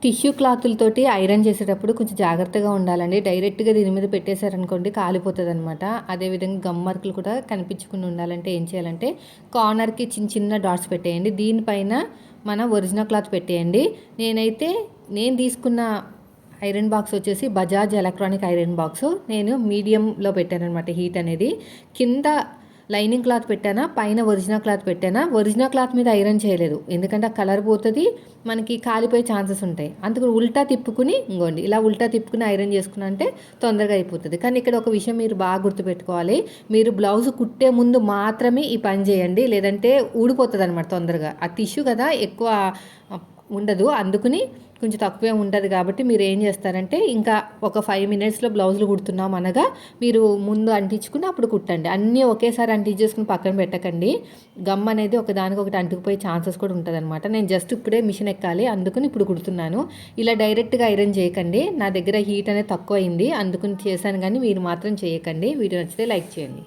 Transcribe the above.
Tissue క్లాతులతోటి iron చేసేటప్పుడు కొంచెం జాగ్రత్తగా ఉండాలండి. డైరెక్ట్‌గా దీని మీద పెట్టేశారనుకోండి కాలిపోతదనమాట. అదేవిధంగా గమ్ మార్కులు కూడా కనిపించకుండా ఉండాలంటే ఏం చేయాలంటే కార్నర్‌కి చిన్న చిన్న డాట్స్ పెట్టేయండి. దీనిపైన మన ఒరిజినల్ క్లాత్ పెట్టేయండి. నేను తీసుకున్న ఐరన్ బాక్స్ వచ్చేసి బజాజ్ ఎలక్ట్రానిక్ ఐరన్ బాక్సు. నేను మీడియంలో పెట్టాననమాట హీట్ అనేది. కింద లైనింగ్ క్లాత్ పెట్టానా, పైన ఒరిజినల్ క్లాత్ పెట్టానా. ఒరిజినల్ క్లాత్ మీద ఐరన్ చేయలేదు, ఎందుకంటే ఆ కలర్ పోతుంది, మనకి కాలిపోయే ఛాన్సెస్ ఉంటాయి. అందుకు ఉల్టా తిప్పుకుని ఇంకోండి ఇలా ఉల్టా తిప్పుకుని ఐరన్ చేసుకున్నా అంటే తొందరగా అయిపోతుంది. కానీ ఇక్కడ ఒక విషయం మీరు బాగా గుర్తుపెట్టుకోవాలి, మీరు బ్లౌజ్ కుట్టే ముందు మాత్రమే ఈ పని చేయండి, లేదంటే ఊడిపోతుంది అనమాట తొందరగా. ఆ టిష్యూ కదా ఎక్కువ ఉండదు, అందుకని కొంచెం తక్కువే ఉంటుంది. కాబట్టి మీరు ఏం చేస్తారంటే ఇంకా ఒక 5 మినిట్స్లో బ్లౌజులు కుడుతున్నాం అనగా మీరు ముందు అంటించుకుని అప్పుడు కుట్టండి. అన్నీ ఒకేసారి అంటించేసుకుని పక్కన పెట్టకండి. గమ్ అనేది ఒకదానికొకటి అంటుకుపోయే ఛాన్సెస్ కూడా ఉంటుంది అనమాట. నేను జస్ట్ ఇప్పుడే మిషన్ ఎక్కాలి, అందుకని ఇప్పుడు కుడుతున్నాను. ఇలా డైరెక్ట్గా ఐరన్ చేయకండి. నా దగ్గర హీట్ అనేది తక్కువ అయింది, అందుకని చేశాను. కానీ మీరు మాత్రం చేయకండి. వీడియో నచ్చితే లైక్ చేయండి.